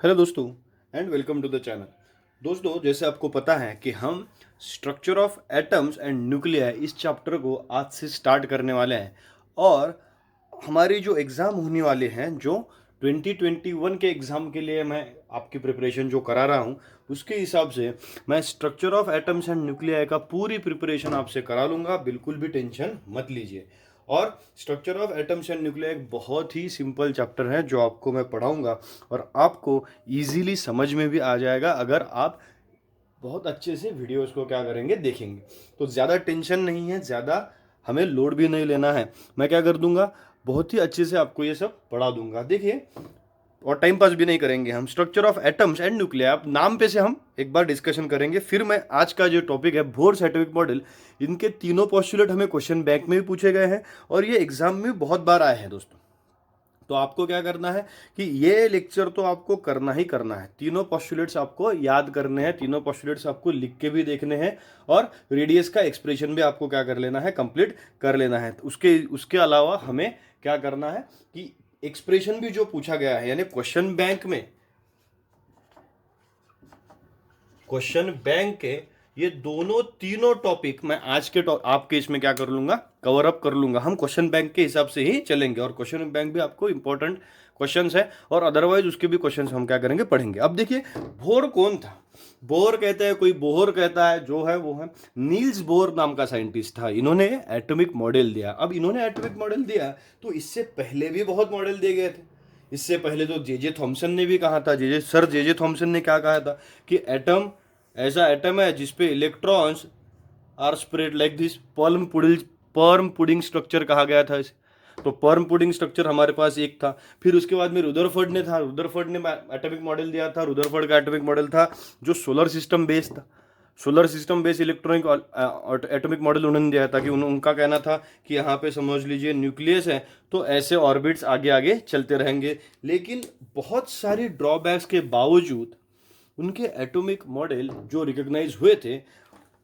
Hello दोस्तों and welcome to the channel. दोस्तों, जैसे आपको पता है कि हम structure of atoms and nuclei इस चैप्टर को आज से स्टार्ट करने वाले हैं। और हमारी जो एग्ज़ाम होने वाले हैं, जो 2021 के एग्ज़ाम के लिए मैं आपकी प्रिपरेशन जो करा रहा हूँ, उसके हिसाब से मैं structure of atoms and nuclei का पूरी प्रिपरेशन आपसे करा लूँगा। बिल्कुल भी टेंशन मत लीजिए। और structure of atoms and nuclei एक बहुत ही सिंपल चैप्टर है जो आपको मैं पढ़ाऊँगा और आपको ईजीली समझ में भी आ जाएगा अगर आप बहुत अच्छे से वीडियोस को क्या करेंगे, देखेंगे। तो ज़्यादा टेंशन नहीं है, ज़्यादा हमें लोड भी नहीं लेना है। मैं क्या कर दूंगा, बहुत ही अच्छे से आपको ये सब पढ़ा दूंगा। देखिए, और टाइम पास भी नहीं करेंगे हम। Structure of atoms and nuclei, अब नाम पे से हम एक बार डिस्कशन करेंगे। फिर मैं आज का जो टॉपिक है बोर्स एटॉमिक मॉडल, इनके तीनों पोस्टुलेट हमें क्वेश्चन बैंक में भी पूछे गए हैं और ये एग्जाम में बहुत बार आए हैं दोस्तों। तो आपको क्या करना है कि ये लेक्चर तो आपको करना ही करना है। तीनों पोस्टुलेट्स आपको याद करने हैं, तीनों पोस्टुलेट्स आपको लिख के भी देखने हैं और रेडियस का एक्सप्रेशन भी आपको क्या कर लेना है, कंप्लीट कर लेना है। उसके उसके अलावा हमें क्या करना है कि एक्सप्रेशन भी जो पूछा गया है, यानी क्वेश्चन बैंक के ये दोनों तीनों टॉपिक मैं आज के आपके इसमें क्या कर लूंगा, कवर अप कर लूंगा। हम क्वेश्चन बैंक के हिसाब से ही चलेंगे और क्वेश्चन बैंक भी आपको इंपॉर्टेंट क्वेश्चंस है और अदरवाइज उसके भी क्वेश्चंस हम क्या करेंगे, पढ़ेंगे। अब देखिए, बोर कौन था? बोर कहते हैं, कोई बोहर कहता है, जो है वो है नील्स बोर नाम का साइंटिस्ट था। इन्होंने एटॉमिक मॉडल दिया। अब इन्होंने एटॉमिक मॉडल दिया तो इससे पहले भी बहुत मॉडल दिए गए थे। इससे पहले तो जे जे थॉमसन ने भी कहा था, सर जे जे थॉमसन ने क्या कहा था कि एटम ऐसा एटम है जिसपे electrons are spread like this plum pudding structure कहा गया था इसे। तो पर्म पुडिंग स्ट्रक्चर हमारे पास एक था। फिर उसके बाद में रुदरफर्ड ने एटॉमिक मॉडल दिया था। रुदरफर्ड का एटॉमिक मॉडल था जो सोलर सिस्टम बेस्ड था। Solar system based electronic atomic model उन्होंने दिया था कि उनका कहना था कि यहाँ पे समझ लीजिए न्यूक्लियस है तो ऐसे ऑर्बिट्स आगे आगे चलते रहेंगे। लेकिन बहुत सारी ड्रॉबैक्स के बावजूद उनके एटॉमिक मॉडल जो रिकॉग्नाइज हुए थे,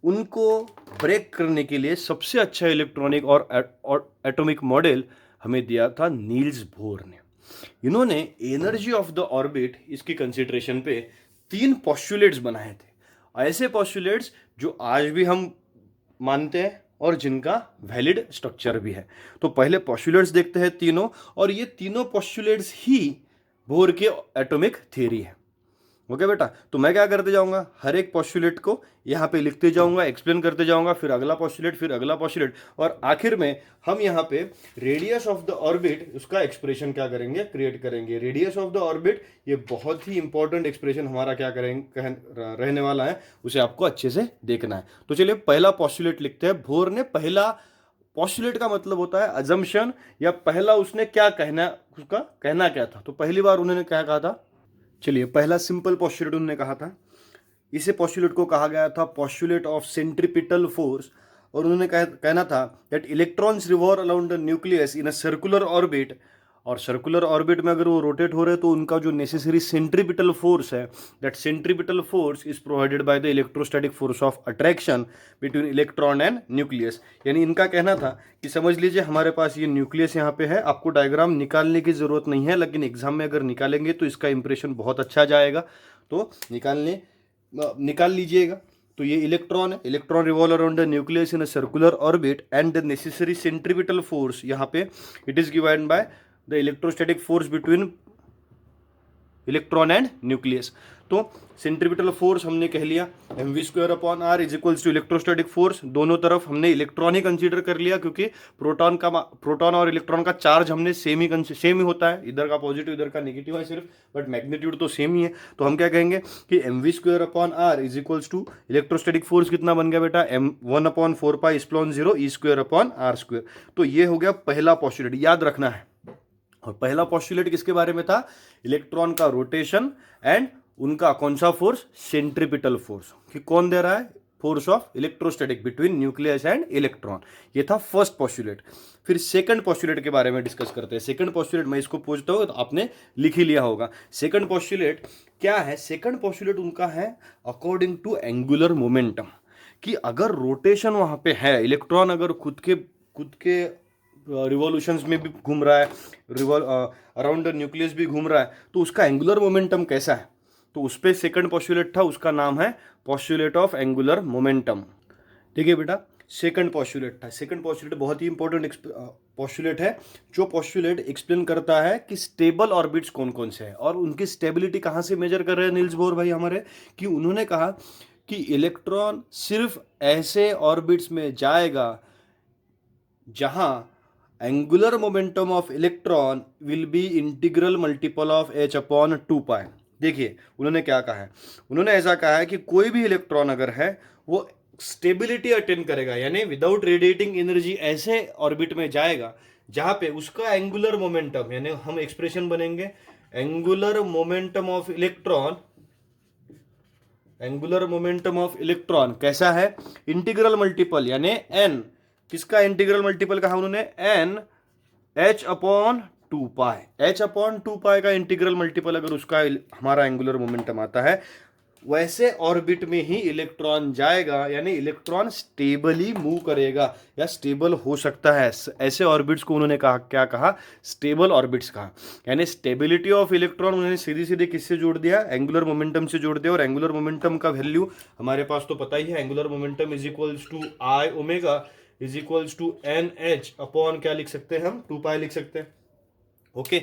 उनको ब्रेक करने के लिए सबसे अच्छा इलेक्ट्रॉनिक और एटॉमिक मॉडल हमें दिया था नील्स बोर ने। इन्होंने एनर्जी ऑफ द ऑर्बिट इसकी कंसिडरेशन पे 3 पोस्टुलेट्स बनाए थे। ऐसे पोस्टुलेट्स जो आज भी हम मानते हैं और जिनका वैलिड स्ट्रक्चर भी है। तो पहले पोस्टुलेट्स देखते हैं तीनों, और ये तीनों पोस्टुलेट्स ही बोर के एटॉमिक थ्योरी है। ओके बेटा, तो मैं क्या करते जाऊंगा, हर एक पोस्टुलेट को यहाँ पे लिखते जाऊंगा, एक्सप्लेन करते जाऊंगा, फिर अगला पोस्टुलेट, फिर अगला पोस्टुलेट, और आखिर में हम यहाँ पे रेडियस ऑफ द ऑर्बिट उसका एक्सप्रेशन क्या करेंगे, क्रिएट करेंगे। रेडियस ऑफ द ऑर्बिट ये बहुत ही इंपॉर्टेंट एक्सप्रेशन हमारा क्या करेंगे, रहने वाला है, उसे आपको अच्छे से देखना है। तो चलिए पहला पोस्टुलेट लिखते हैं। बोर ने पहला पोस्टुलेट का मतलब होता है अजम्पशन, या पहला उसने क्या कहना, उसका कहना क्या था। तो पहली बार उन्होंने क्या कहा था, चलिए पहला सिंपल पोस्टुलेट उन्होंने कहा था, इसे पोस्टुलेट को कहा गया था पोस्टुलेट ऑफ सेंट्रीपिटल फोर्स। और उन्होंने कहना था that electrons revolve around the nucleus in a circular orbit. और सर्कुलर ऑर्बिट में अगर वो रोटेट हो रहे तो उनका जो नेसेसरी सेंट्रीपिटल फोर्स है, that centripetal force is provided by the electrostatic force of attraction between electron and nucleus. यानी इनका कहना था कि समझ लीजिए हमारे पास ये न्यूक्लियस यहाँ पे है, आपको डायग्राम निकालने की जरूरत नहीं है, लेकिन एग्जाम में अगर निकालेंगे तो इसका इंप्रेशन बहुत अच्छा जाएगा। तो निकाल लीजिएगा। तो ये इलेक्ट्रॉन है, electron revolve around the nucleus in a circular orbit and the necessary centripetal force यहाँ पे it is given by the electrostatic force between electron and nucleus. तो सेंट्रीपिटल फोर्स हमने कह लिया mv² is equals to electrostatic force. दोनों तरफ हमने electron ही consider कर लिया, क्योंकि प्रोटॉन और इलेक्ट्रॉन का चार्ज हमने सेम ही होता है, इधर का पॉजिटिव इधर का नेगेटिव है सिर्फ, बट मैग्नीट्यूड तो सेम ही है। तो हम क्या कहेंगे कि mv² is equals to electrostatic force कितना बन गया बेटा, m1/4πε0e²/r²। तो ये हो गया पहला पोस्टुलेट, याद रखना है। और पहला पोस्टुलेट किसके बारे में था, इलेक्ट्रॉन का रोटेशन एंड उनका कौन सा फोर्स, सेंट्रीपिटल फोर्स, कि कौन दे रहा है, force of electrostatic between nucleus and electron. ये था फर्स्ट पोस्टुलेट। फिर सेकंड पोस्टुलेट के बारे में डिस्कस करते हैं। सेकंड पोस्टुलेट मैं इसको पूछता हूं तो आपने लिख ही लिया होगा। सेकंड पोस्टुलेट क्या है, सेकंड पोस्टुलेट उनका है अकॉर्डिंग टू एंगुलर मोमेंटम, कि अगर रोटेशन वहां पे है, इलेक्ट्रॉन अगर खुद के रिवॉल्यूशंस में भी घूम रहा है, अराउंड द न्यूक्लियस भी घूम रहा है, तो उसका एंगुलर मोमेंटम कैसा है? तो उस पर सेकंड पॉस्टुलेट था, उसका नाम है पॉस्टुलेट ऑफ एंगुलर मोमेंटम। देखिए बेटा, सेकंड पॉस्टुलेट था। सेकंड पॉस्टुलेट बहुत ही इंपॉर्टेंट पॉस्टुलेट है, जो पॉस्टुलेट एक्सप्लेन करता है कि स्टेबल ऑर्बिट्स कौन कौन से हैं और उनकी स्टेबिलिटी कहाँ से मेजर कर रहे हैं नील्स बोर भाई हमारे, कि उन्होंने कहा कि इलेक्ट्रॉन सिर्फ ऐसे ऑर्बिट्स में जाएगा जहां angular momentum of electron will be integral multiple of h upon 2 पाई। देखिए उन्होंने क्या कहा है, उन्होंने ऐसा कहा है कि कोई भी इलेक्ट्रॉन अगर है वो स्टेबिलिटी अटेन करेगा, यानी विदाउट रेडिएटिंग एनर्जी ऐसे ऑर्बिट में जाएगा जहां पे उसका एंगुलर मोमेंटम, यानी हम एक्सप्रेशन बनेंगे angular momentum of electron, angular momentum of electron कैसा है? इंटीग्रल मल्टीपल, यानी एन, किसका इंटीग्रल मल्टीपल कहा उन्होंने? एन h अपॉन 2 पाई। h अपॉन 2 पाई का इंटीग्रल मल्टीपल अगर उसका हमारा एंगुलर मोमेंटम आता है, वैसे ऑर्बिट में ही इलेक्ट्रॉन जाएगा, यानी इलेक्ट्रॉन स्टेबली मूव करेगा या स्टेबल हो सकता है। ऐसे ऑर्बिट्स को उन्होंने कहा, क्या कहा? स्टेबल ऑर्बिट्स कहा। यानी स्टेबिलिटी ऑफ इलेक्ट्रॉन उन्होंने सीधी सीधी किससे जोड़ दिया? एंगुलर मोमेंटम से जोड़ दिया। और एंगुलर मोमेंटम का वैल्यू हमारे पास तो पता ही है, angular momentum is equals to I omega is equals to N H upon क्या लिख सकते हैं हम? 2 पाई लिख सकते हैं। ओके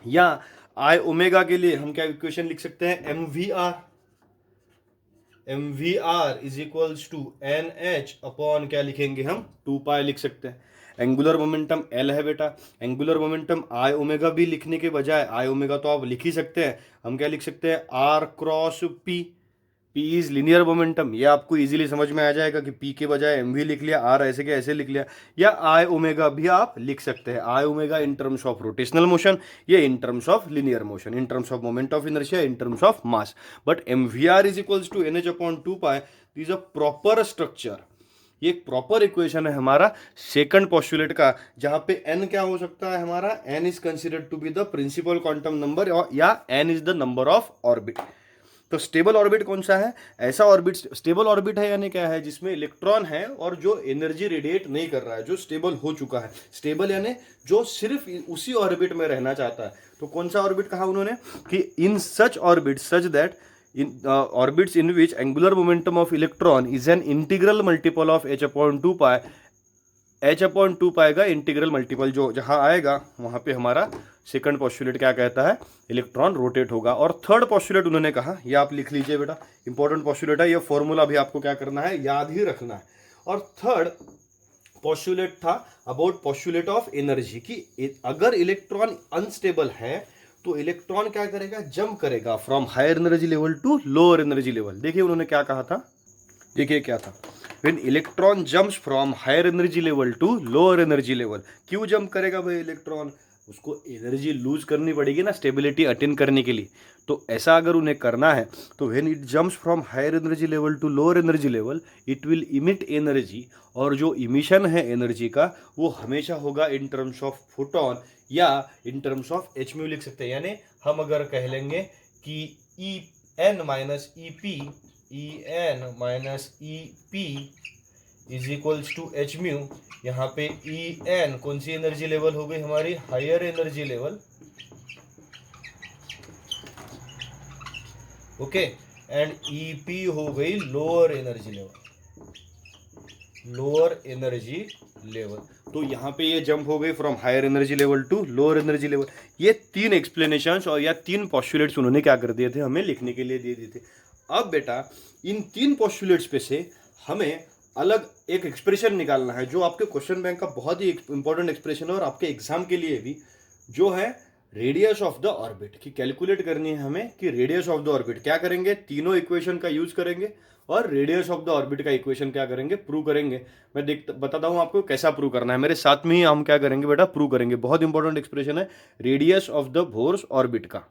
या आई ओमेगा के लिए हम क्या इक्वेशन लिख सकते हैं? M we are is equals to N H upon क्या लिखेंगे हम? 2 पाई लिख सकते हैं। एंगुलर मोमेंटम एल है बेटा, एंगुलर मोमेंटम आई ओमेगा भी लिखने के बजाय, आई ओमेगा तो आप लिख ही सकते हैं, हम क्या लिख सकते हैं? R cross p, P is linear momentum. ये आपको इजीली समझ में आ जाएगा कि P के बजाय एम भी लिख लिया, आर ऐसे के ऐसे लिख लिया, या आई ओमेगा भी आप लिख सकते हैं। I omega in terms of rotational motion, ये in terms of linear motion, in terms of moment of inertia, in terms of mass. But M we are is equals to N H upon 2 pi, this a proper structure. ये एक proper equation है हमारा second postulate का, जहां पे n क्या हो सकता है हमारा? n is considered to be the principal quantum number, या n is the number of orbit. तो स्टेबल ऑर्बिट कौन सा है? ऐसा ऑर्बिट, स्टेबल ऑर्बिट है यानी क्या है? जिसमें इलेक्ट्रॉन है और जो एनर्जी रेडिएट नहीं कर रहा है, जो स्टेबल हो चुका है। स्टेबल यानी जो सिर्फ उसी ऑर्बिट में रहना चाहता है। तो कौन सा ऑर्बिट कहा उन्होंने? कि in such orbit, such that in orbits in which angular momentum of electron is an integral multiple of h upon 2 pi, h upon 2 पाई का इंटीग्रल मल्टीपल जो जहां आएगा वहां पे हमारा सेकंड पॉस्टुलेट क्या कहता है? इलेक्ट्रॉन रोटेट होगा। और थर्ड पॉस्टुलेट उन्होंने कहा, ये आप लिख लीजिए बेटा, इंपॉर्टेंट पॉस्टुलेट है, ये फॉर्मूला भी आपको क्या करना है? याद ही रखना है। और थर्ड पॉस्टुलेट था अबाउट पॉस्टुलेट ऑफ एनर्जी, कि अगर इलेक्ट्रॉन अनस्टेबल है तो इलेक्ट्रॉन क्या करेगा? जंप करेगा from higher energy level to lower energy level. देखिए उन्होंने क्या कहा था, देखिए क्या था? When electron jumps from higher energy level to lower energy level, क्यों जंप करेगा भाई इलेक्ट्रॉन? उसको एनर्जी लूज करनी पड़ेगी ना स्टेबिलिटी अटेन करने के लिए। तो ऐसा अगर उन्हें करना है तो when it jumps from higher energy level to lower energy level, it will emit energy, और जो इमिशन है एनर्जी का वो हमेशा होगा इन टर्म्स ऑफ फोटोन या in terms of h mu लिख सकते हैं। यानी हम अगर कह लेंगे कि E n minus E p, E n minus E p is equals to h mu, यहाँ पे ई एन कौन सी एनर्जी लेवल हो गई हमारी? Higher energy level, okay, and E P हो गई lower energy level, lower energy level. तो यहाँ पे ये जंप हो गई from higher energy level to lower energy level. ये तीन एक्सप्लेनेशंस और या तीन पॉस्टुलेट्स उन्होंने क्या कर दिए थे? हमें लिखने के लिए दे दिए थे। अब बेटा इन तीन पॉस्टुलेट्स पे से हमें अलग एक एक्सप्रेशन निकालना है, जो आपके क्वेश्चन बैंक का बहुत ही इंपॉर्टेंट एक्सप्रेशन है और आपके एग्जाम के लिए भी, जो है रेडियस ऑफ द ऑर्बिट की कैलकुलेट करनी है हमें। कि रेडियस ऑफ द ऑर्बिट क्या करेंगे? तीनों इक्वेशन का यूज करेंगे और रेडियस ऑफ द ऑर्बिट का इक्वेशन क्या करेंगे? प्रूव करेंगे। मैं बताता हूं आपको कैसा प्रूव करना है, मेरे साथ में ही हम क्या करेंगे बेटा? प्रूव करेंगे। बहुत इंपॉर्टेंट एक्सप्रेशन है radius of the Bohr's orbit का।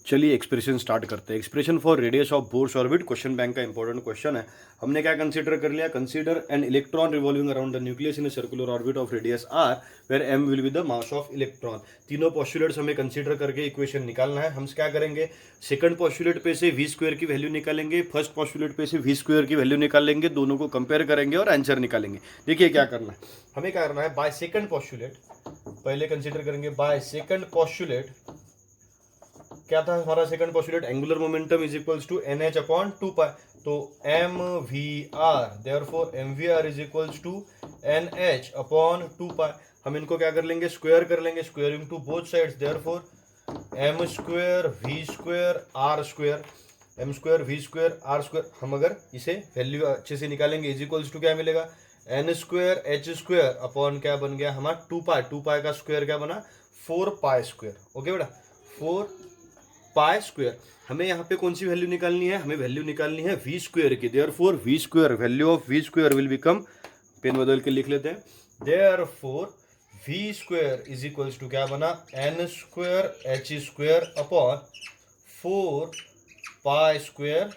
चलिए एक्सप्रेशन स्टार्ट करते हैं। Expression for radius of Bohr's orbit question bank का इंपॉर्टेंट क्वेश्चन है। हमने क्या कंसीडर कर लिया, consider an electron revolving around the nucleus in a circular orbit of radius R where M will be the mass of electron. तीनों postulates हमें consider करके equation निकालना है। हम क्या करेंगे, सेकंड पॉस्टुलेट पे से वी स्क्वायर की वैल्यू निकालेंगे, फर्स्ट पॉस्टुलेट पे से वी स्क्वायर की वैल्यू निकालेंगे, दोनों को कंपेयर करेंगे और आंसर निकालेंगे। देखिए क्या करना है, हमें क्या करना है, बाय सेकंड पॉस्टुलेट पहले कंसीडर करेंगे। बाय सेकंड पॉस्टुलेट क्या था हमारा second postulate, angular momentum is equals to N H upon 2 pi, तो M we R, therefore M we are is equals to N H upon 2 pi. हम इनको क्या कर लेंगे, स्क्वायर कर लेंगे, squaring to both sides, therefore M square V square R square, M square V square R square. हम अगर इसे वैल्यू अच्छे से निकालेंगे इज इक्वल्स टू क्या मिलेगा, N square H square upon क्या बन गया हमारा 2 पाई, 2 पाई का स्क्वायर क्या बना 4 पाई स्क्वायर। ओके बेटा, 4 पाई स्क्वायर। हमें यहाँ पे कौन सी वैल्यू निकालनी है, हमें वैल्यू निकालनी है वी स्क्वायर की। Therefore V square, value of V square will become, pen बदल के लिख लेते हैं, therefore V square is equals to क्या बना, N square H square upon 4 pi square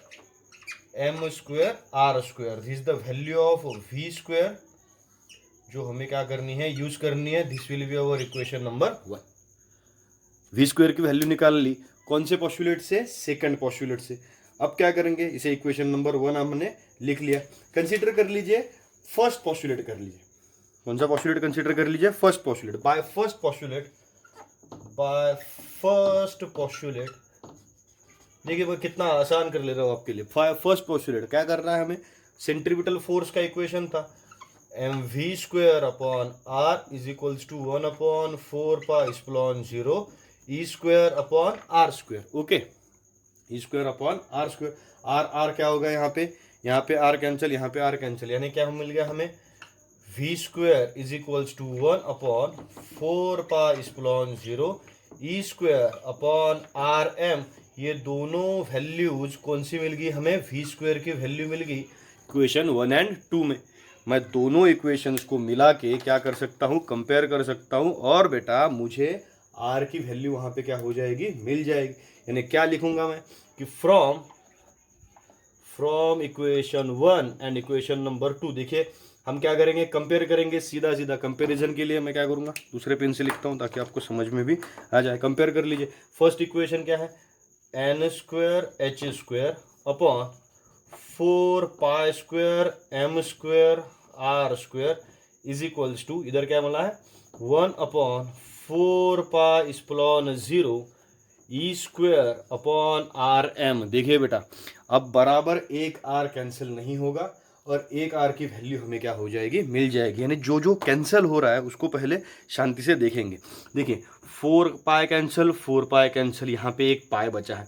M square R square. This is the value of V square जो हमें क्या करनी है, यूज करनी है। This will be our equation number 1। V square की वैल्यू निकाल ली, कौन से पॉस्टुलेट से, सेकंड पॉस्टुलेट से। अब क्या करेंगे, इसे इक्वेशन नंबर 1 हमने लिख लिया। कंसीडर कर लीजिए फर्स्ट पॉस्टुलेट कर लीजिए, कौन सा पॉस्टुलेट कंसीडर कर लीजिए, first postulate. By first postulate, by first postulate, देखिए वो कितना आसान कर ले रहा हूं आपके लिए। फर्स्ट पॉस्टुलेट क्या करना है हमें, सेंट्रीपिटल फोर्स का इक्वेशन था M V square upon R is equals to 1 upon 4 pi epsilon 0 E square upon R square. Okay, E square upon R square. R क्या होगा यहाँ पे आर कैंसिल, यहाँ पे आर कैंसिल, यानी क्या मिल गया हमें, V square is equals to 1 upon 4 pi epsilon 0 E square upon R M. ये दोनों वैल्यूज कौन सी मिल गई हमें, वी स्क्वायर की वैल्यू मिल गई इक्वेशन 1 एंड 2 में। मैं दोनों इक्वेशंस को मिला के क्या कर सकता हूँ, कंपेयर कर सकता हूँ, और बेटा मुझे आर की वैल्यू वहां पे क्या हो जाएगी, मिल जाएगी। यानी क्या लिखूंगा मैं कि from equation 1 and equation number 2, देखिए हम क्या करेंगे, कंपेयर करेंगे। सीधा सीधा कंपैरिजन के लिए मैं क्या करूंगा, दूसरे पेन से लिखता हूं ताकि आपको समझ में भी आ जाए। कंपेयर कर लीजिए, फर्स्ट इक्वेशन क्या है, N square H square upon 4 pi square M square R square is equals to, इधर क्या मिला है 1 upon 4 pi epsilon 0 E square upon R M. देखिए बेटा अब बराबर एक आर कैंसिल नहीं होगा और एक आर की वैल्यू हमें क्या हो जाएगी, मिल जाएगी। यानी जो जो कैंसिल हो रहा है उसको पहले शांति से देखेंगे। देखिए 4 पाई कैंसिल, 4 पाई कैंसिल, यहाँ पे एक पाई बचा है,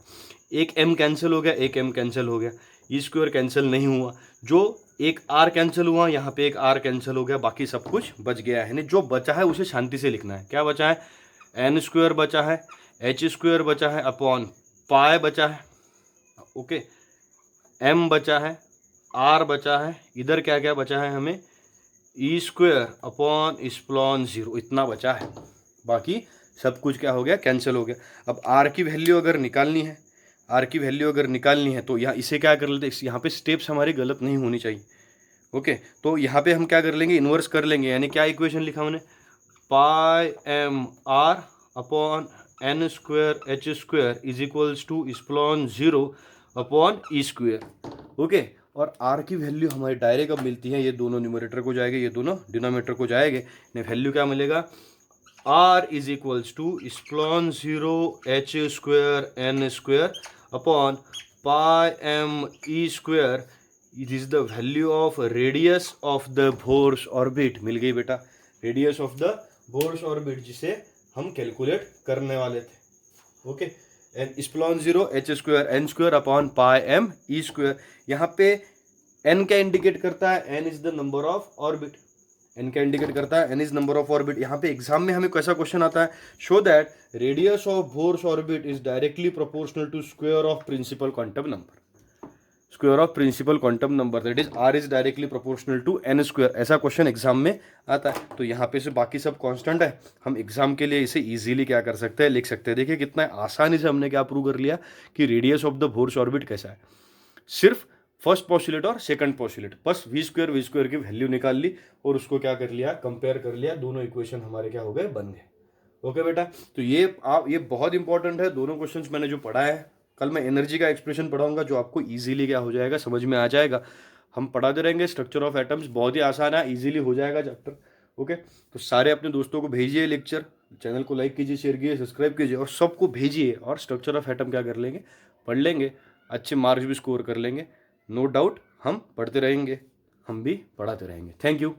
एक एम कैंसिल हो गया, एक एम कैंसिल हो गया, ई स्क्वायर कैंसिल नहीं हुआ, जो एक आर कैंसिल हुआ, यहाँ पे एक आर कैंसिल हो गया, बाकी सब कुछ बच गया है। जो बचा है उसे शांति से लिखना है। क्या बचा है, एन स्क्वायर बचा है, एच स्क्वायर बचा है अपॉन पाई बचा है, ओके, एम बचा है, आर बचा है, इधर क्या क्या बचा है हमें, ई स्क्वायर अपॉन एप्सिलॉन 0, इतना बचा है। बाकी सब कुछ क्या हो गया, कैंसिल हो गया। अब आर की वैल्यू अगर निकालनी है, आर की वैल्यू अगर निकालनी है तो यहाँ इसे क्या कर लेते हैं, यहाँ पे स्टेप्स हमारी गलत नहीं होनी चाहिए। ओके, तो यहाँ पे हम क्या कर लेंगे, इन्वर्स कर लेंगे। यानी क्या इक्वेशन लिखा मैंने, pi M R upon N square H square is equals to epsilon 0 upon E square. Okay, और आर की वैल्यू हमारी डायरेक्ट अब मिलती है, ये दोनों न्यूमरेटर को जाएंगे, ये दोनों डिनोमिनेटर को जाएंगे। वैल्यू क्या मिलेगा, R is equals to epsilon 0 H square N square upon pi M E square. It is the value of radius of the Bohr's orbit. मिल गई बेटा, radius of the Bohr's orbit जिसे हम calculate करने वाले थे। Okay, epsilon 0 H square N square upon pi M E square. यहाँ पे एन क्या इंडिकेट करता है, N is the number of orbit, N क्या इंडिकेट करता है, N is number of orbit. यहाँ पे एग्जाम में हमें कैसा क्वेश्चन आता है, show that radius of Bohr's orbit is directly proportional to square of principal quantum number. Square of principal quantum number, that is R is directly proportional to N square. ऐसा question exam में आता है। तो यहाँ पे से बाकी सब कांस्टेंट है, हम एग्जाम के लिए इसे इजीली क्या कर सकते हैं, लिख सकते हैं। देखिए कितना आसानी से हमने क्या प्रूव कर लिया कि radius of the Bohr's orbit कैसा है। सिर्फ फर्स्ट पॉस्टुलेट और सेकंड पॉस्टुलेट, बस वी स्क्वायर की वैल्यू निकाल ली और उसको क्या कर लिया, कंपेयर कर लिया, दोनों इक्वेशन हमारे क्या हो गए, बन गए। ओके बेटा, तो ये बहुत इंपॉर्टेंट है। दोनों क्वेश्चंस मैंने जो पढ़ा है, कल मैं एनर्जी का एक्सप्रेशन पढ़ाऊंगा जो आपको इजीली क्या हो जाएगा, समझ में आ जाएगा। हम पढ़ाते रहेंगे स्ट्रक्चर ऑफ एटम्स, बहुत ही आसान है, इजीली हो जाएगा चैप्टर। ओके, तो सारे अपने दोस्तों को भेजिए लेक्चर, चैनल को लाइक कीजिए, शेयर कीजिए, सब्सक्राइब कीजिए और सबको भेजिए। और स्ट्रक्चर ऑफ एटम क्या कर लेंगे, पढ़ लेंगे, अच्छे मार्क्स भी स्कोर कर लेंगे। नो डाउट हम पढ़ते रहेंगे, हम भी पढ़ाते रहेंगे। Thank you.